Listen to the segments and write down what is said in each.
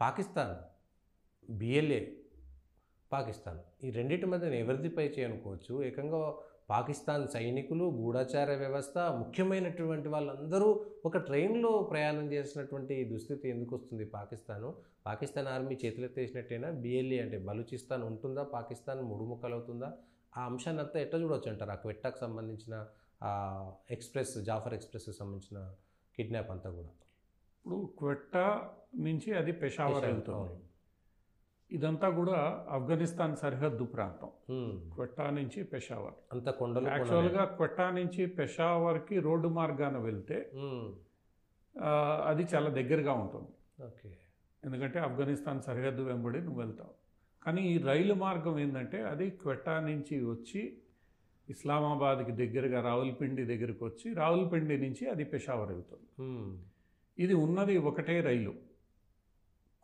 Pakistan, BLA, Pakistan ఈ రెండింటి మధ్యన ఎవరిది పై చేయనుకోవచ్చు. ఏకంగా పాకిస్తాన్ సైనికులు, గూఢచార వ్యవస్థ, ముఖ్యమైనటువంటి వాళ్ళందరూ ఒక ట్రైన్లో ప్రయాణం చేసినటువంటి దుస్థితి ఎందుకు వస్తుంది పాకిస్తాను? పాకిస్తాన్ ఆర్మీ చేతులెత్తేసినట్టేనా? బిఎల్ఏ అంటే బలూచిస్తాన్ ఉంటుందా? పాకిస్తాన్ ముక్కలవుతుందా? ఆ అంశాన్ని అంతా ఎట్లా చూడవచ్చు అంటారు? ఆ క్వెట్టాకు సంబంధించిన ఎక్స్ప్రెస్, జాఫర్ ఎక్స్ప్రెస్కి సంబంధించిన కిడ్నాప్ అంతా కూడా ఇప్పుడు క్వెట్టా నుంచి అది పెషావర్ వెళ్తుంది. ఇదంతా కూడా ఆఫ్ఘనిస్తాన్ సరిహద్దు ప్రాంతం. క్వెట్టా నుంచి పెషావర్ అంత కొండలు. యాక్చువల్గా క్వెట్టా నుంచి పెషావర్కి రోడ్డు మార్గాన వెళ్తే అది చాలా దగ్గరగా ఉంటుంది. ఓకే, ఎందుకంటే ఆఫ్ఘనిస్తాన్ సరిహద్దు వెంబడి నువ్వు వెళ్తావు. కానీ ఈ రైలు మార్గం ఏంటంటే అది క్వెట్టా నుంచి వచ్చి ఇస్లామాబాద్కి దగ్గరగా రావులపిండి దగ్గరికి వచ్చి రావులపిండి నుంచి అది పెషావర్ వెళ్తుంది. ఇది ఉన్నది ఒకటే రైలు.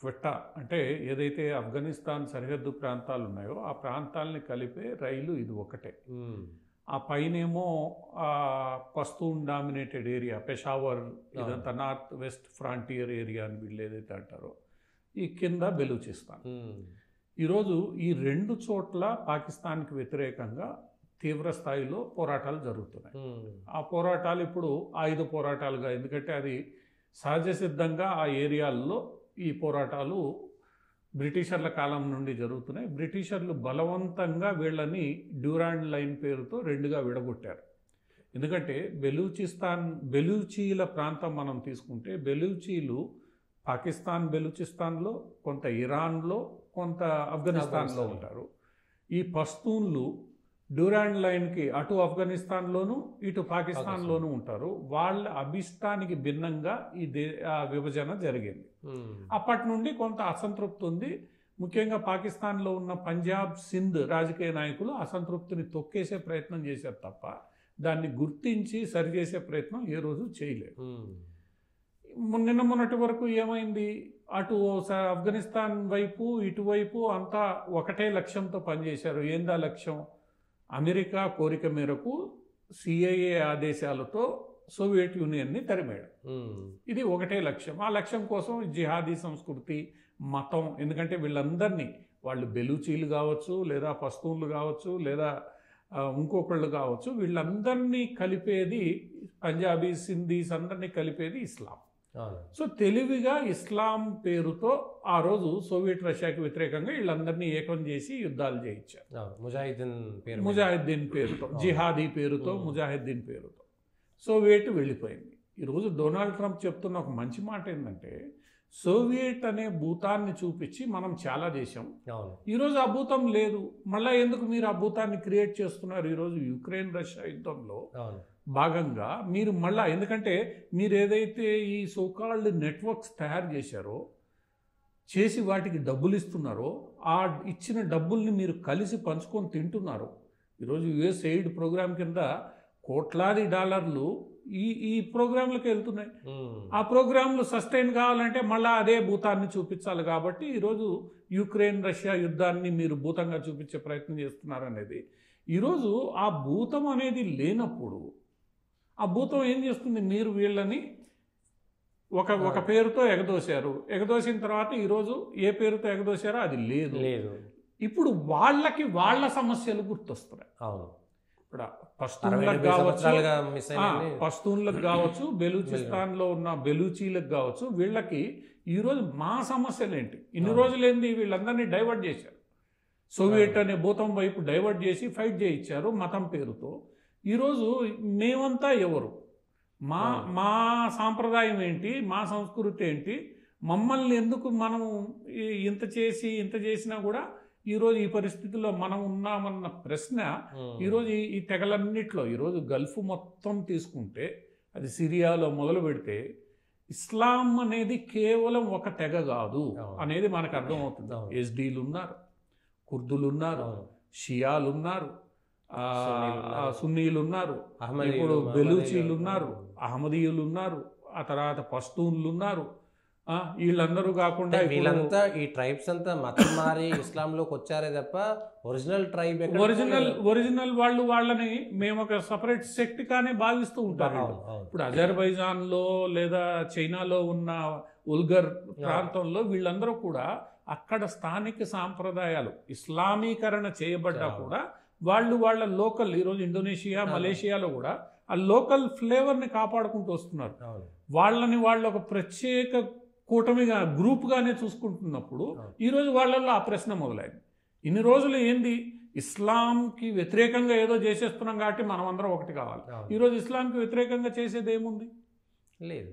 క్వెట్టా అంటే ఏదైతే ఆఫ్ఘనిస్తాన్ సరిహద్దు ప్రాంతాలు ఉన్నాయో ఆ ప్రాంతాలని కలిపే రైలు ఇది ఒకటే. ఆ పైనేమో పస్తూన్ డామినేటెడ్ ఏరియా పెషావర్, ఇదంతా నార్త్ వెస్ట్ ఫ్రాంటియర్ ఏరియా అని వీళ్ళు ఏదైతే అంటారో, ఈ కింద బెలూచిస్తాన్. ఈరోజు ఈ రెండు చోట్ల పాకిస్తాన్కి వ్యతిరేకంగా తీవ్ర స్థాయిలో పోరాటాలు జరుగుతున్నాయి. ఆ పోరాటాలు ఇప్పుడు ఆయుధ పోరాటాలుగా, ఎందుకంటే అది సహజ సిద్ధంగా ఆ ఏరియాల్లో ఈ పోరాటాలు బ్రిటిషర్ల కాలం నుండి జరుగుతున్నాయి. బ్రిటిషర్లు బలవంతంగా వీళ్ళని డ్యూరాండ్ లైన్ పేరుతో రెండుగా విడగొట్టారు. ఎందుకంటే బెలూచీల ప్రాంతం మనం తీసుకుంటే, బెలూచీలు పాకిస్తాన్ బెలూచిస్తాన్లో, కొంత ఇరాన్లో, కొంత ఆఫ్ఘనిస్తాన్లో ఉంటారు. ఈ పస్తూన్లు డ్యూరాండ్ లైన్కి అటు ఆఫ్ఘనిస్తాన్లోను ఇటు పాకిస్తాన్లోనూ ఉంటారు. వాళ్ళ అభిష్టానికి భిన్నంగా ఈ విభజన జరిగింది. అప్పటి నుండి కొంత అసంతృప్తి ఉంది. ముఖ్యంగా పాకిస్తాన్లో ఉన్న పంజాబ్, సింధ్ రాజకీయ నాయకులు అసంతృప్తిని తొక్కేసే ప్రయత్నం చేశారు తప్ప దాన్ని గుర్తించి సరిచేసే ప్రయత్నం ఏ రోజు చేయలేదు. నిన్న మొన్నటి వరకు ఏమైంది, అటు ఆఫ్ఘనిస్తాన్ వైపు ఇటువైపు అంతా ఒకటే లక్ష్యంతో పనిచేశారు. ఏందా లక్ష్యం? అమెరికా కోరిక మేరకు సిఐఏ ఆదేశాలతో సోవియట్ యూనియన్ని తరిమేయడం. ఇది ఒకటే లక్ష్యం. ఆ లక్ష్యం కోసం జిహాదీ సంస్కృతి, మతం, ఎందుకంటే వీళ్ళందరినీ, వాళ్ళు బెలూచీలు కావచ్చు, లేదా పస్తూన్లు కావచ్చు, లేదా ఇంకొకళ్ళు కావచ్చు, వీళ్ళందరినీ కలిపేది, పంజాబీ, సింధీస్ అందరినీ కలిపేది ఇస్లాం. సో తెలివిగా ఇస్లాం పేరుతో ఆ రోజు సోవియట్ రష్యాకి వ్యతిరేకంగా వీళ్ళందరినీ ఏకం చేసి యుద్ధాలు చేయించారు. ముజాహిద్దీన్ పేరుతో, జిహాదీ పేరుతో, ముజాహిద్దీన్ పేరుతో సోవియట్ వెళ్ళిపోయింది. ఈరోజు డొనాల్డ్ ట్రంప్ చెప్తున్న ఒక మంచి మాట ఏంటంటే, సోవియట్ అనే భూతాన్ని చూపించి మనం చాలా చేసాం, ఈరోజు ఆ భూతం లేదు, మళ్ళీ ఎందుకు మీరు ఆ భూతాన్ని క్రియేట్ చేస్తున్నారు? ఈరోజు యుక్రెయిన్ రష్యా యుద్ధంలో భాగంగా మీరు మళ్ళా, ఎందుకంటే మీరు ఏదైతే ఈ సోకాల్డ్ నెట్వర్క్స్ తయారు చేశారో, చేసి వాటికి డబ్బులు ఇస్తున్నారో, ఆ ఇచ్చిన డబ్బుల్ని మీరు కలిసి పంచుకొని తింటున్నారు. ఈరోజు యుఎస్ ఎయిడ్ ప్రోగ్రాం కింద కోట్లాది డాలర్లు ఈ ప్రోగ్రాంలకు వెళ్తున్నాయి. ఆ ప్రోగ్రాంలు సస్టైన్ కావాలంటే మళ్ళీ అదే భూతాన్ని చూపించాలి. కాబట్టి ఈరోజు యుక్రెయిన్ రష్యా యుద్ధాన్ని మీరు భూతంగా చూపించే ప్రయత్నం చేస్తున్నారు అనేది. ఈరోజు ఆ భూతం అనేది లేనప్పుడు ఆ భూతం ఏం చేస్తుంది? మీరు వీళ్ళని ఒక పేరుతో ఎగదోశారు, ఎగదోసిన తర్వాత ఈరోజు ఏ పేరుతో ఎగదోశారో అది లేదు. ఇప్పుడు వాళ్ళకి వాళ్ళ సమస్యలు గుర్తొస్తున్నాయి. ఇప్పుడు పస్తూన్లకు కావచ్చు, బెలూచిస్తాన్లో ఉన్న బెలూచీలకు కావచ్చు, వీళ్ళకి ఈరోజు మా సమస్యలు ఏంటి? ఇన్ని రోజులు ఏంది? వీళ్ళందరినీ డైవర్ట్ చేశారు. సోవియట్ అనే భూతం వైపు డైవర్ట్ చేసి ఫైట్ చేయించారు మతం పేరుతో. ఈరోజు మేమంతా ఎవరు? మా సాంప్రదాయం ఏంటి? మా సంస్కృతి ఏంటి? మమ్మల్ని ఎందుకు మనం ఇంత చేసినా కూడా ఈరోజు ఈ పరిస్థితుల్లో మనం ఉన్నామన్న ప్రశ్న ఈరోజు ఈ తెగలన్నిట్లో, ఈరోజు గల్ఫ్ మొత్తం తీసుకుంటే, అది సిరియాలో మొదలు పెడితే, ఇస్లాం అనేది కేవలం ఒక తెగ కాదు అనేది మనకు అర్థమవుతుంది. ఎస్డీలు ఉన్నారు, కుర్దులు ఉన్నారు, షియాలు ఉన్నారు, సున్నీలు ఉన్నారు, ఇప్పుడు బెలూచీలు ఉన్నారు, అహ్మదీయులు ఉన్నారు, ఆ తర్వాత పస్తూన్లు ఉన్నారు. వీళ్ళందరూ కాకుండా వీళ్ళంతా ఈ ట్రైబ్స్ అంతా మతం మారి ఇస్లాంలోకి వచ్చారే తప్ప ఒరిజినల్ వాళ్ళని మేము ఒక సపరేట్ సెక్ట్ గానే భావిస్తూ ఉంటారు. ఇప్పుడు అజర్బైజాన్లో లేదా చైనాలో ఉన్న ఉల్గర్ ప్రాంతంలో వీళ్ళందరూ కూడా అక్కడ స్థానిక సాంప్రదాయాలు ఇస్లామీకరణ చేయబడ్డా కూడా వాళ్ళ లోకల్, ఈరోజు ఇండోనేషియా మలేషియాలో కూడా ఆ లోకల్ ఫ్లేవర్ని కాపాడుకుంటూ వస్తున్నారు. వాళ్ళని వాళ్ళు ఒక ప్రత్యేక కూటమిగా గ్రూప్గానే చూసుకుంటున్నప్పుడు ఈరోజు వాళ్ళల్లో ఆ ప్రశ్న మొదలైంది. ఇన్ని రోజులు ఏంది, ఇస్లాంకి వ్యతిరేకంగా ఏదో చేసేస్తున్నాం కాబట్టి మనం అందరం ఒకటి కావాలి. ఈరోజు ఇస్లాంకి వ్యతిరేకంగా చేసేది ఏముంది? లేదు.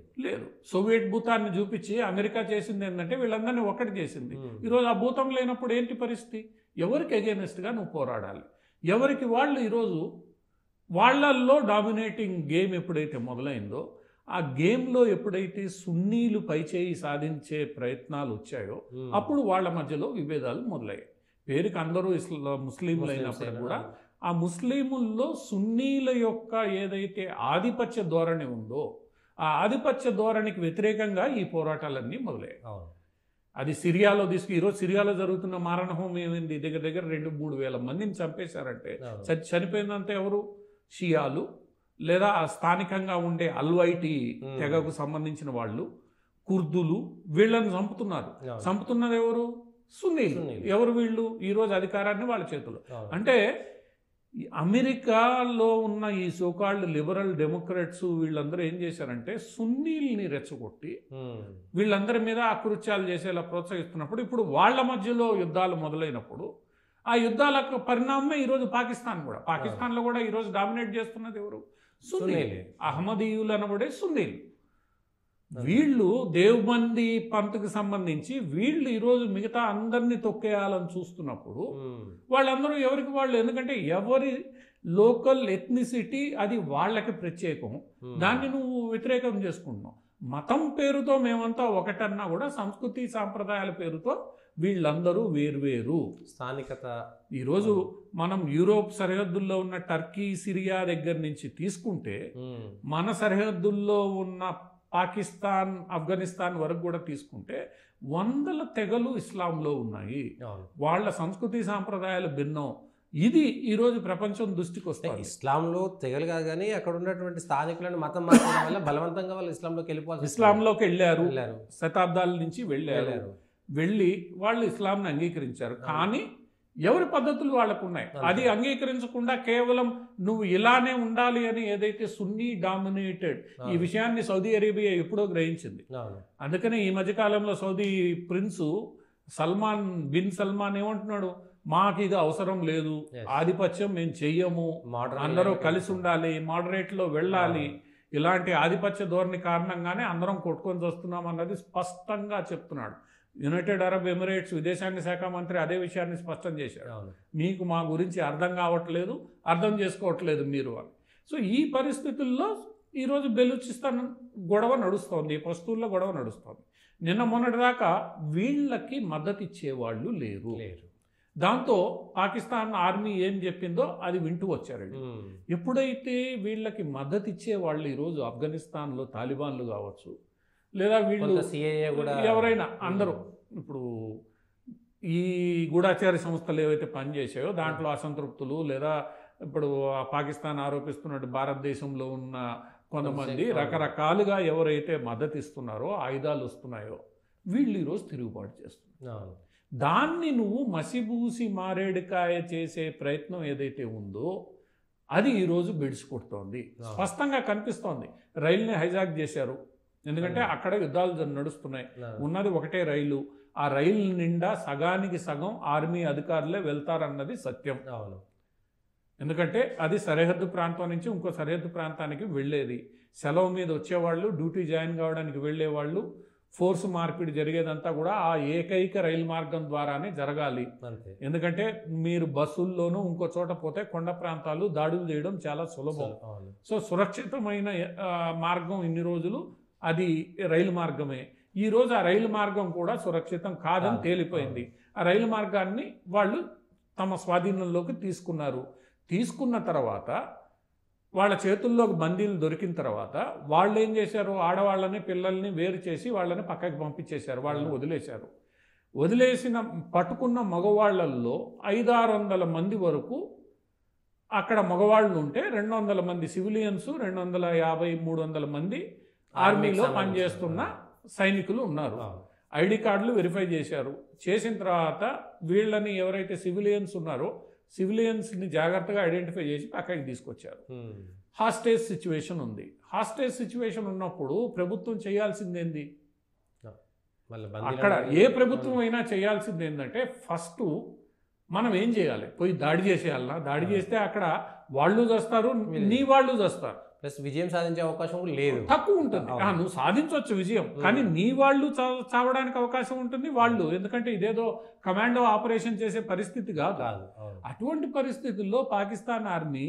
సోవియట్ భూతాన్ని చూపించి అమెరికా చేసింది ఏంటంటే వీళ్ళందరినీ ఒకటి చేసింది. ఈరోజు ఆ భూతం లేనప్పుడు ఏంటి పరిస్థితి? ఎవరికి అగేనెస్ట్గా నువ్వు పోరాడాలి? ఎవరికి వాళ్ళు ఈరోజు వాళ్ళల్లో డామినేటింగ్ గేమ్ ఎప్పుడైతే మొదలైందో, ఆ గేమ్లో ఎప్పుడైతే సున్నీలు పైచేయి సాధించే ప్రయత్నాలు వచ్చాయో అప్పుడు వాళ్ళ మధ్యలో విభేదాలు మొదలయ్యాయి. పేరుకి అందరూ ముస్లింలు అయినప్పుడు కూడా ఆ ముస్లిముల్లో సున్నీల యొక్క ఏదైతే ఆధిపత్య ధోరణి ఉందో ఆ ఆధిపత్య ధోరణికి వ్యతిరేకంగా ఈ పోరాటాలన్నీ మొదలయ్యాయి. అది సిరియాలో ఈరోజు సిరియాలో జరుగుతున్న మారణహోమం ఏమైంది? దగ్గర 2-3 వేల మందిని చంపేశారంటే చనిపోయిందంటే ఎవరు? షియాలు లేదా ఆ స్థానికంగా ఉండే అల్వైటీ తెగకు సంబంధించిన వాళ్ళు, కుర్దులు, వీళ్ళని చంపుతున్నది ఎవరు? సున్నీలు. ఎవరు వీళ్ళు? ఈరోజు అధికారాన్ని వాళ్ళ చేతుల్లో. అంటే అమెరికాలో ఉన్న ఈ సోకాల్డ్ లిబరల్ డెమోక్రాట్స్ వీళ్ళందరూ ఏం చేశారంటే సున్నీల్ని రెచ్చగొట్టి వీళ్ళందరి మీద అకృత్యాలు చేసేలా ప్రోత్సహిస్తున్నప్పుడు ఇప్పుడు వాళ్ళ మధ్యలో యుద్ధాలు మొదలైనప్పుడు ఆ యుద్ధాలకు పరిణామమే ఈరోజు పాకిస్తాన్లో కూడా ఈరోజు డామినేట్ చేస్తున్నది ఎవరు? సున్నీలు. అహ్మదీయులు అనబడే సున్నీలు. వీళ్ళు దేవ్బందీ పంత్కి సంబంధించి వీళ్ళు ఈరోజు మిగతా అందరినీ తొక్కేయాలని చూస్తున్నప్పుడు వాళ్ళందరూ ఎవరికి వాళ్ళు, ఎందుకంటే ఎవరి లోకల్ ఎథ్నిసిటీ అది వాళ్ళకి ప్రత్యేకం, దాన్ని నువ్వు వ్యతిరేకం చేసుకుంటున్నావు. మతం పేరుతో మేమంతా ఒకటన్నా కూడా సంస్కృతి సాంప్రదాయాల పేరుతో వీళ్ళందరూ వేర్వేరు. స్థానికత. ఈరోజు మనం యూరోప్ సరిహద్దుల్లో ఉన్న టర్కీ, సిరియా దగ్గర నుంచి తీసుకుంటే మన సరిహద్దుల్లో ఉన్న పాకిస్తాన్, ఆఫ్ఘనిస్తాన్ వరకు కూడా తీసుకుంటే వందల తెగలు ఇస్లాంలో ఉన్నాయి. వాళ్ళ సంస్కృతి సాంప్రదాయాలు భిన్నం. ఇది ఈరోజు ప్రపంచం దృష్టికి వస్తుంది. ఇస్లాంలో తెగలు కాదు కానీ అక్కడ ఉన్నటువంటి స్థానికులను మతం మార్చడం వల్ల బలవంతంగా వాళ్ళు ఇస్లాంలోకి వెళ్ళారు. శతాబ్దాల నుంచి వెళ్ళి వాళ్ళు ఇస్లాంని అంగీకరించారు. కానీ ఎవరి పద్ధతులు వాళ్ళకు ఉన్నాయి. అది అంగీకరించకుండా కేవలం నువ్వు ఇలానే ఉండాలి అని ఏదైతే సున్నీ డామినేటెడ్ ఈ విషయాన్ని సౌదీ అరేబియా ఎప్పుడో గ్రహించింది. అందుకనే ఈ మధ్యకాలంలో సౌదీ ప్రిన్సు బిన్ సల్మాన్ ఏమంటున్నాడు? మాకు ఇది అవసరం లేదు, ఆధిపత్యం మేము చెయ్యము, అందరూ కలిసి ఉండాలి, మోడరేట్లో వెళ్ళాలి, ఇలాంటి ఆధిపత్య ధోరణి కారణంగానే అందరం కొట్టుకొని వస్తున్నాం అన్నది స్పష్టంగా చెప్తున్నాడు. యునైటెడ్ అరబ్ ఎమిరేట్స్ విదేశాంగ శాఖ మంత్రి అదే విషయాన్ని స్పష్టం చేశాడు. మీకు మా గురించి అర్థం చేసుకోవట్లేదు మీరు అని. సో ఈ పరిస్థితుల్లో ఈరోజు బెలూచిస్తాన్ గొడవ నడుస్తోంది, పస్తూన్ల గొడవ నడుస్తోంది. నిన్న మొన్నటిదాకా వీళ్ళకి మద్దతు ఇచ్చేవాళ్ళు లేరు. దాంతో పాకిస్తాన్ ఆర్మీ ఏం చెప్పిందో అది వింటూ వచ్చారు. ఎప్పుడైతే వీళ్ళకి మద్దతు ఇచ్చేవాళ్ళు ఈరోజు ఆఫ్ఘనిస్తాన్లో తాలిబాన్లు కావచ్చు, లేదా వీళ్ళు ఎవరైనా అందరూ ఇప్పుడు ఈ గూఢాచార సంస్థలు ఏవైతే పనిచేసాయో దాంట్లో అసంతృప్తులు, లేదా ఇప్పుడు పాకిస్తాన్ ఆరోపిస్తున్నట్టు భారతదేశంలో ఉన్న కొంతమంది రకరకాలుగా ఎవరైతే మద్దతు ఇస్తున్నారో, ఆయుధాలు వస్తున్నాయో, వీళ్ళు ఈరోజు తిరుగుబాటు చేస్తున్నారు. దాన్ని నువ్వు మసిబూసి మారేడుకాయ చేసే ప్రయత్నం ఏదైతే ఉందో అది ఈరోజు బెడిసికొడుతోంది. స్పష్టంగా కనిపిస్తోంది. రైలుని హైజాక్ చేశారు, ఎందుకంటే అక్కడ యుద్ధాలు నడుస్తున్నాయి. ఉన్నది ఒకటే రైలు. ఆ రైలు నిండా సగానికి సగం ఆర్మీ అధికారులే వెళ్తారన్నది సత్యం. ఎందుకంటే అది సరిహద్దు ప్రాంతం నుంచి ఇంకో సరిహద్దు ప్రాంతానికి వెళ్ళేది. సెలవు మీద వచ్చేవాళ్ళు, డ్యూటీ జాయిన్ కావడానికి వెళ్ళేవాళ్ళు, ఫోర్స్ మార్పిడి జరిగేదంతా కూడా ఆ ఏకైక రైలు మార్గం ద్వారానే జరగాలి. ఎందుకంటే మీరు బస్సుల్లోనూ ఇంకో చోట పోతే కొండ ప్రాంతాలు దాడులు చేయడం చాలా సులభం. సో సురక్షితమైన మార్గం ఇన్ని రోజులు అది రైలు మార్గమే. ఈరోజు ఆ రైలు మార్గం కూడా సురక్షితం కాదని తేలిపోయింది. ఆ రైలు మార్గాన్ని వాళ్ళు తమ స్వాధీనంలోకి తీసుకున్న తర్వాత వాళ్ళ చేతుల్లోకి బందీలు దొరికిన తర్వాత వాళ్ళు ఏం చేశారు? ఆడవాళ్ళని, పిల్లల్ని వేరు చేసి వాళ్ళని పక్కకి పంపించేశారు, వాళ్ళని వదిలేశారు. పట్టుకున్న మగవాళ్లలో 500-600 మంది వరకు అక్కడ మగవాళ్ళు ఉంటే 200 మంది సివిలియన్స్, 250-300 మంది ఆర్మీలో పనిచేస్తున్న సైనికులు ఉన్నారు. అవును. ఐడి కార్డులు వెరిఫై చేశారు. చేసిన తర్వాత వీళ్ళని ఎవరైతే సివిలియన్స్ ఉన్నారో సివిలియన్స్ని జాగ్రత్తగా ఐడెంటిఫై చేసి పక్కకి తీసుకొచ్చారు. హాస్టేజ్ సిచ్యువేషన్ ఉంది. హాస్టేజ్ సిచ్యువేషన్ ఉన్నప్పుడు ప్రభుత్వం చేయాల్సింది ఏంది? మళ్ళీ అక్కడ ఏ ప్రభుత్వం అయినా చేయాల్సింది ఏంటంటే ఫస్ట్ మనం ఏం చేయాలి? పోయి దాడి చేసేయాలన్నా? దాడి చేస్తే అక్కడ వాళ్ళు చేస్తారు, నీ వాళ్ళు చేస్తారు, ప్లస్ విజయం సాధించే అవకాశం కూడా లేదు, తక్కువ ఉంటుంది. నువ్వు సాధించవచ్చు విజయం, కానీ నీ వాళ్ళు చావడానికి అవకాశం ఉంటుంది. వాళ్ళు ఎందుకంటే ఇదేదో కమాండో ఆపరేషన్ చేసే పరిస్థితి కాదు. అటువంటి పరిస్థితుల్లో పాకిస్తాన్ ఆర్మీ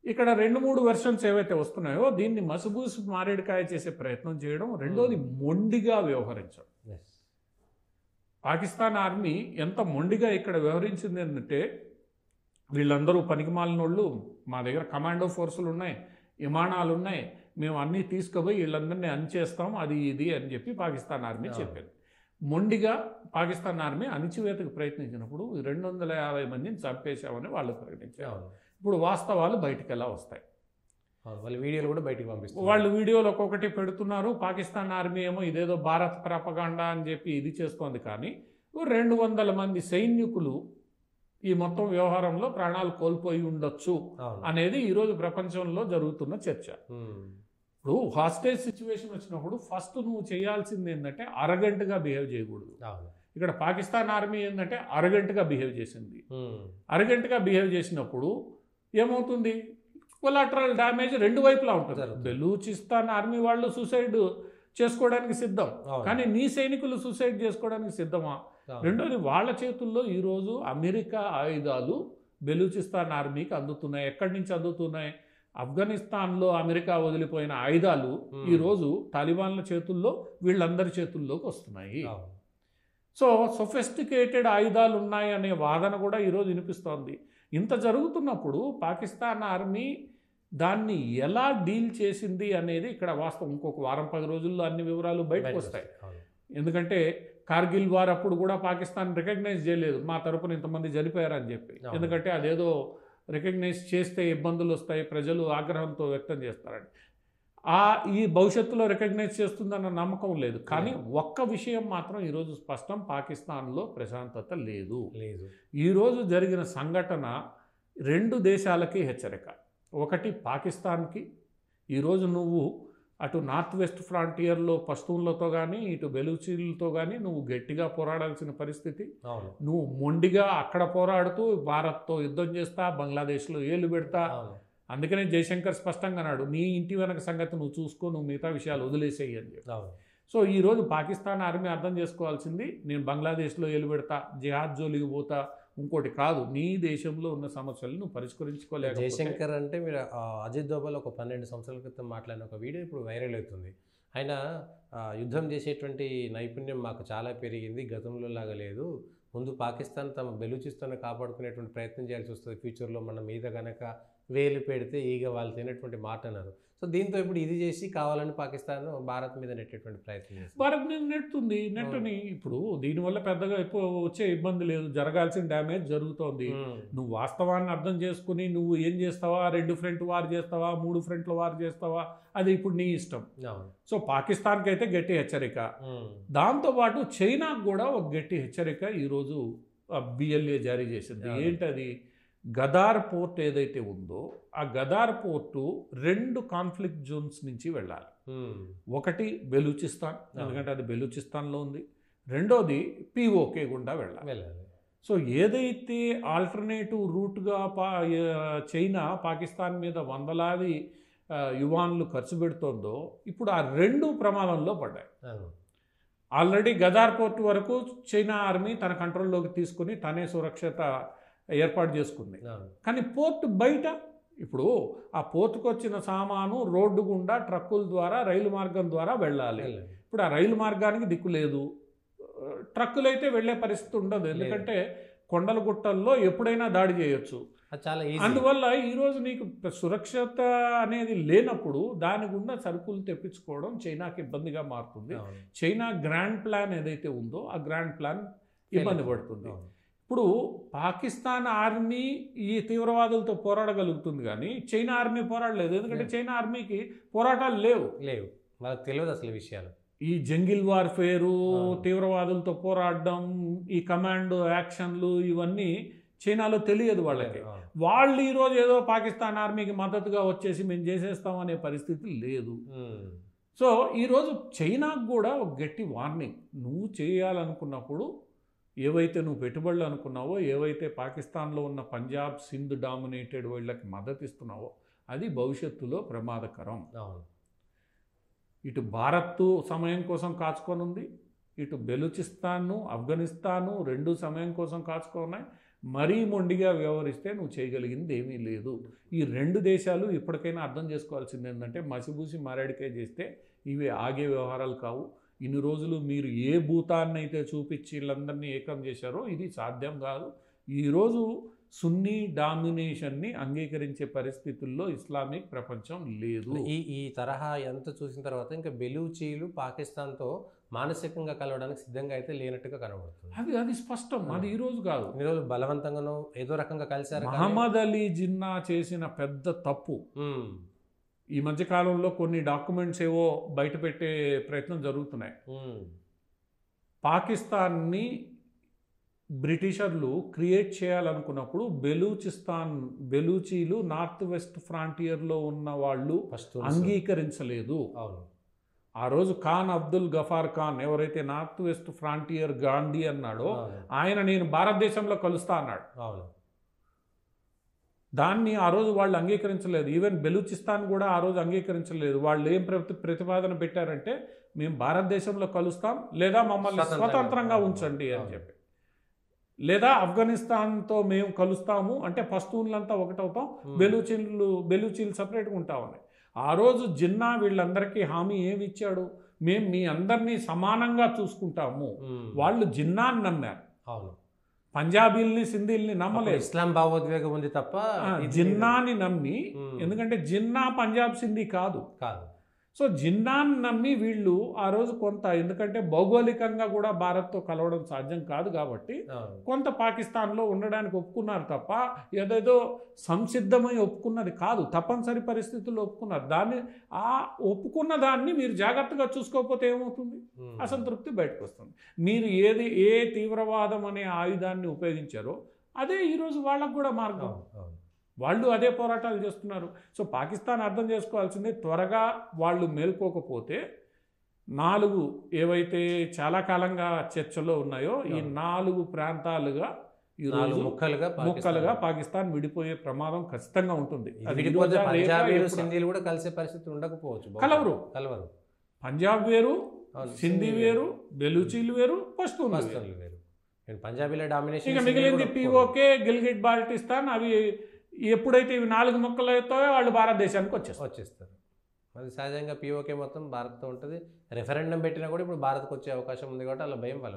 ఇక్కడ 2-3 వెర్షన్స్ ఏవైతే వస్తున్నాయో దీన్ని మసుబూసి మారేడుకాయ చేసే ప్రయత్నం చేయడం, రెండోది మొండిగా వ్యవహరించడం. పాకిస్తాన్ ఆర్మీ ఎంత మొండిగా ఇక్కడ వ్యవహరించింది ఏంటంటే వీళ్ళందరూ పనికిమాలినోళ్ళు, మా దగ్గర కమాండో ఫోర్సులు ఉన్నాయి, విమానాలు ఉన్నాయి, మేము అన్నీ తీసుకుపోయి వీళ్ళందరినీ అణిచేస్తాం, అది ఇది అని చెప్పి పాకిస్తాన్ ఆర్మీ చెప్పింది. మొండిగా పాకిస్తాన్ ఆర్మీ అణిచివేతకు ప్రయత్నించినప్పుడు 250 మందిని చంపేశామని వాళ్ళు ప్రకటించారు. ఇప్పుడు వాస్తవాలు బయటికి ఎలా వస్తాయి? వాళ్ళ వీడియోలు కూడా బయటికి పంపిస్తారు. వాళ్ళు వీడియోలు ఒక్కొక్కటి పెడుతున్నారు. పాకిస్తాన్ ఆర్మీ ఏమో ఇదేదో భారత్ ప్రాపగాండా అని చెప్పి ఇది చేస్తోంది. కానీ 200 మంది సైనికులు ఈ మొత్తం వ్యవహారంలో ప్రాణాలు కోల్పోయి ఉండొచ్చు అనేది ఈరోజు ప్రపంచంలో జరుగుతున్న చర్చ. ఇప్పుడు హాస్టేజ్ సిచ్యువేషన్ వచ్చినప్పుడు ఫస్ట్ నువ్వు చేయాల్సింది ఏంటంటే అరగంటగా బిహేవ్ చేయకూడదు. ఇక్కడ పాకిస్తాన్ ఆర్మీ ఏంటంటే అరగంటగా బిహేవ్ చేసింది. అరగంటగా బిహేవ్ చేసినప్పుడు ఏమవుతుంది? కొలాటరల్ డ్యామేజ్ రెండు వైపులా ఉంటుంది. బెలూచిస్తాన్ ఆర్మీ వాళ్ళు సూసైడ్ చేసుకోవడానికి సిద్ధం, కానీ నీ సైనికులు సూసైడ్ చేసుకోవడానికి సిద్ధమా? రెండోది వాళ్ళ చేతుల్లో ఈరోజు అమెరికా ఆయుధాలు బెలూచిస్తాన్ ఆర్మీకి అందుతున్నాయి. ఎక్కడి నుంచి అందుతున్నాయి? ఆఫ్ఘనిస్తాన్లో అమెరికా వదిలిపోయిన ఆయుధాలు ఈరోజు తాలిబాన్ల చేతుల్లో వీళ్ళందరి చేతుల్లోకి వస్తున్నాయి. సో సొఫిస్టికేటెడ్ ఆయుధాలు ఉన్నాయి అనే వాదన కూడా ఈరోజు వినిపిస్తోంది. ఇంత జరుగుతున్నప్పుడు పాకిస్తాన్ ఆర్మీ దాన్ని ఎలా డీల్ చేసింది అనేది ఇక్కడ వాస్తవం. ఇంకొక 1-10 రోజుల్లో అన్ని వివరాలు బయటకు వస్తాయి. ఎందుకంటే కార్గిల్ వార్ అప్పుడు కూడా పాకిస్తాన్ రికగ్నైజ్ చేయలేదు మా తరపున ఇంతమంది చనిపోయారని చెప్పి. ఎందుకంటే అదేదో రికగ్నైజ్ చేస్తే ఇబ్బందులు వస్తాయి, ప్రజలు ఆగ్రహంతో వ్యక్తం చేస్తారని. ఈ భవిష్యత్తులో రికగ్నైజ్ చేస్తుందన్న నమ్మకం లేదు. కానీ ఒక్క విషయం మాత్రం ఈరోజు స్పష్టం, పాకిస్తాన్లో ప్రశాంతత లేదు. ఈరోజు జరిగిన సంఘటన 2 దేశాలకి హెచ్చరిక. ఒకటి పాకిస్తాన్కి, ఈరోజు నువ్వు అటు నార్త్ వెస్ట్ ఫ్రాంటియర్లో పస్తూన్లతో కానీ ఇటు బెలూచీలతో కానీ నువ్వు గట్టిగా పోరాడాల్సిన పరిస్థితి. నువ్వు మొండిగా అక్కడ పోరాడుతూ భారత్తో యుద్ధం చేస్తా, బంగ్లాదేశ్లో ఏలు పెడతా. అందుకనే జయశంకర్ స్పష్టంగా అన్నాడు, నీ ఇంటి వెనక సంగతి నువ్వు చూసుకో, నువ్వు మిగతా విషయాలు వదిలేసేయి అని చెప్పి. సో ఈరోజు పాకిస్తాన్ ఆర్మీ అర్థం చేసుకోవాల్సింది, నేను బంగ్లాదేశ్లో ఏలు పెడతా, జిహాద్ జోలికి పోతా, ఇంకోటి కాదు, నీ దేశంలో ఉన్న సమస్యలు నువ్వు పరిష్కరించుకోలేక. జయశంకర్ అంటే మీరు అజిత్ దోవల్ ఒక 12 సంవత్సరాల క్రితం మాట్లాడిన ఒక వీడియో ఇప్పుడు వైరల్ అవుతుంది. ఆయన యుద్ధం చేసేటువంటి నైపుణ్యం మాకు చాలా పెరిగింది, గతంలో లాగా లేదు, ముందు పాకిస్తాన్ తమ బెలూచిస్తాన్ని కాపాడుకునేటువంటి ప్రయత్నం చేయాల్సి వస్తుంది, ఫ్యూచర్లో మన మీద కనుక వేలు పెడితే ఈగ వాళ్ళు తినేటువంటి మాట అన్నారు. సో దీంతో ఇప్పుడు ఇది చేసి కావాలని పాకిస్తాన్ భారత్ మీద నెట్టేటువంటి ప్రయత్నం చేస్తుంది. భారత్ మీద నెట్టుతుంది. నెట్టని ఇప్పుడు దీనివల్ల పెద్దగా ఎక్కువ వచ్చే ఇబ్బంది లేదు, జరగాల్సిన డ్యామేజ్ జరుగుతోంది. నువ్వు వాస్తవాన్ని అర్థం చేసుకుని నువ్వు ఏం చేస్తావా, 2 ఫ్రంట్ వార్ చేస్తావా, 3 ఫ్రంట్ల వార్ చేస్తావా, అది ఇప్పుడు నీ ఇష్టం. సో పాకిస్తాన్కి అయితే గట్టి హెచ్చరిక, దాంతోపాటు చైనాకు కూడా ఒక గట్టి హెచ్చరిక ఈరోజు BLA జారీ చేసింది. ఏంటది? గదార్ పోర్ట్ ఏదైతే ఉందో ఆ గదార్ పోర్టు 2 కాన్ఫ్లిక్ట్ జోన్స్ నుంచి వెళ్ళాలి. ఒకటి బెలూచిస్తాన్, ఎందుకంటే అది బెలూచిస్తాన్లో ఉంది. రెండోది POK గుండా వెళ్ళాలి. సో ఏదైతే ఆల్టర్నేటివ్ రూట్గా చైనా పాకిస్తాన్ మీద వందలాది యువాన్లు ఖర్చు పెడుతోందో ఇప్పుడు ఆ 2 ప్రమాదంలో పడ్డాయి. ఆల్రెడీ గదార్ పోర్టు వరకు చైనా ఆర్మీ తన కంట్రోల్లోకి తీసుకుని తనే సురక్షిత ఏర్పాటు చేసుకుంది. కానీ పోర్టు బయట ఇప్పుడు ఆ పోర్టుకు వచ్చిన సామాను రోడ్డు గుండా ట్రక్కుల ద్వారా రైలు మార్గం ద్వారా వెళ్ళాలి. ఇప్పుడు ఆ రైలు మార్గానికి దిక్కు లేదు, ట్రక్కులైతే వెళ్ళే పరిస్థితి ఉండదు, ఎందుకంటే కొండల గుట్టల్లో ఎప్పుడైనా దాడి చేయొచ్చు. అందువల్ల ఈరోజు నీకు సురక్షిత అనేది లేనప్పుడు దాని గుండా సరుకులు తెప్పించుకోవడం చైనాకి ఇబ్బందిగా మారుతుంది. చైనా గ్రాండ్ ప్లాన్ ఏదైతే ఉందో ఆ గ్రాండ్ ప్లాన్ ఇబ్బంది పడుతుంది. ఇప్పుడు పాకిస్తాన్ ఆర్మీ ఈ తీవ్రవాదులతో పోరాడగలుగుతుంది, కానీ చైనా ఆర్మీ పోరాడలేదు. ఎందుకంటే చైనా ఆర్మీకి పోరాటాలు లేవు, వాళ్ళకి తెలియదు అసలు విషయాలు. ఈ జంగిల్ వార్ఫేరు, అవును. తీవ్రవాదులతో పోరాడడం, ఈ కమాండో యాక్షన్లు ఇవన్నీ చైనాలో తెలియదు వాళ్ళకి. అవును. వాళ్ళు ఈరోజు ఏదో పాకిస్తాన్ ఆర్మీకి మద్దతుగా వచ్చేసి మేము చేసేస్తాం అనే పరిస్థితి లేదు. సో ఈరోజు చైనాకు కూడా ఒక గట్టి వార్నింగ్, నువ్వు చేయాలనుకున్నప్పుడు ఏవైతే నువ్వు పెట్టుబడులు అనుకున్నావో, ఏవైతే పాకిస్తాన్లో ఉన్న పంజాబ్ సింధ్ డామినేటెడ్ వీళ్ళకి మద్దతు ఇస్తున్నావో అది భవిష్యత్తులో ప్రమాదకరం. అవును. ఇటు భారత్ సమయం కోసం కాచుకొని ఉంది, ఇటు బెలూచిస్తాను, ఆఫ్ఘనిస్తాను రెండు సమయం కోసం కాచుకున్నాయి. మరీ మొండిగా వ్యవహరిస్తే నువ్వు చేయగలిగింది ఏమీ లేదు. ఈ రెండు దేశాలు ఇప్పటికైనా అర్థం చేసుకోవాల్సింది ఏంటంటే, మసిబూసి మారేడికాయ చేస్తే ఇవి ఆగే వ్యవహారాలు కావు. ఇన్ని రోజులు మీరు ఏ భూతాన్ని అయితే చూపించి వీళ్ళందరినీ ఏకం చేశారో ఇది సాధ్యం కాదు. ఈరోజు సున్నీ డామినేషన్ని అంగీకరించే పరిస్థితుల్లో ఇస్లామిక్ ప్రపంచం లేదు. ఈ తరహా ఎంత చూసిన తర్వాత ఇంకా బెలూచీలు పాకిస్తాన్తో మానసికంగా కలవడానికి సిద్ధంగా అయితే లేనట్టుగా కనబడుతుంది. అది స్పష్టం. అది ఈరోజు కాదు. ఇన్ని రోజులు బలవంతంగానో ఏదో రకంగా కలిశారు. మహమ్మద్ అలీ జిన్నా చేసిన పెద్ద తప్పు. ఈ మధ్యకాలంలో కొన్ని డాక్యుమెంట్స్ ఏవో బయట పెట్టే ప్రయత్నం జరుగుతున్నాయి. పాకిస్తాన్ని బ్రిటిషర్లు క్రియేట్ చేయాలనుకున్నప్పుడు బెలూచీలు నార్త్ వెస్ట్ ఫ్రాంటియర్లో ఉన్న వాళ్ళు అంగీకరించలేదు. అవును. ఆ రోజు ఖాన్ అబ్దుల్ గఫార్ ఖాన్ ఎవరైతే నార్త్ వెస్ట్ ఫ్రాంటియర్ గాంధీ అన్నాడో ఆయన నేను భారతదేశంలో కలుస్తా అన్నాడు. అవును. దాన్ని ఆ రోజు వాళ్ళు అంగీకరించలేదు. ఈవెన్ బెలూచిస్తాన్ కూడా ఆ రోజు అంగీకరించలేదు. వాళ్ళు ఏం ప్రతిపాదన పెట్టారంటే, మేము భారతదేశంలో కలుస్తాం లేదా మమ్మల్ని స్వతంత్రంగా ఉంచండి అని చెప్పి, లేదా ఆఫ్ఘనిస్తాన్తో మేము కలుస్తాము అంటే పస్తూన్లంతా ఒకటవుతాం, బెలూచీలు సపరేట్గా ఉంటామని. ఆ రోజు జిన్నా వీళ్ళందరికీ హామీ ఏమి ఇచ్చాడు, మేము మీ అందరినీ సమానంగా చూసుకుంటాము. వాళ్ళు జిన్నాని నమ్మారు. అవును. పంజాబీల్ని సింధీల్ని నమ్మలేదు. ఇస్లాం భావోద్వేగం ఉంది తప్ప జిన్నాని నమ్మి, ఎందుకంటే జిన్నా పంజాబ్ సింధీ కాదు. సో జిన్నాని నమ్మి వీళ్ళు ఆ రోజు కొంత, ఎందుకంటే భౌగోళికంగా కూడా భారత్తో కలవడం సాధ్యం కాదు కాబట్టి కొంత పాకిస్తాన్లో ఉండడానికి ఒప్పుకున్నారు తప్ప ఏదేదో సంసిద్ధమై ఒప్పుకున్నది కాదు. తప్పనిసరి పరిస్థితుల్లో ఒప్పుకున్నారు. దాన్ని ఆ ఒప్పుకున్న దాన్ని మీరు జాగ్రత్తగా చూసుకోకపోతే ఏమవుతుంది, అసంతృప్తి బయటకు వస్తుంది. మీరు ఏ తీవ్రవాదం అనే ఆయుధాన్ని ఉపయోగించారో అదే ఈరోజు వాళ్ళకు కూడా మార్గం. వాళ్ళు అదే పోరాటాలు చేస్తున్నారు. సో పాకిస్తాన్ అర్థం చేసుకోవాల్సిందే, త్వరగా వాళ్ళు మేల్కోకపోతే 4 ఏవైతే చాలా కాలంగా చర్చలో ఉన్నాయో ఈ 4 ప్రాంతాలుగా ఈరోజు ముక్కలుగా పాకిస్తాన్ విడిపోయే ప్రమాదం ఖచ్చితంగా ఉంటుంది. కూడా కలిసే పరిస్థితి ఉండకపోవచ్చు. కలవరు. పంజాబ్ వేరు, సింధీ వేరు, బెలూచీలు వేరు, పస్తూన్లు వేరు. పంజాబీల డామినేషన్. ఇక మిగిలింది పీఓకే, గిల్గిట్ బాల్టిస్తాన్. అవి ఎప్పుడైతే ఇవి 4 ముక్కలు అవుతాయో వాళ్ళు భారతదేశానికి వచ్చేస్తారు. అది సహజంగా పీఓకే మొత్తం భారత్తో ఉంటుంది. రెఫరెండం పెట్టినా కూడా ఇప్పుడు భారత్కి వచ్చే అవకాశం ఉంది కాబట్టి అలా భయం వాళ్ళ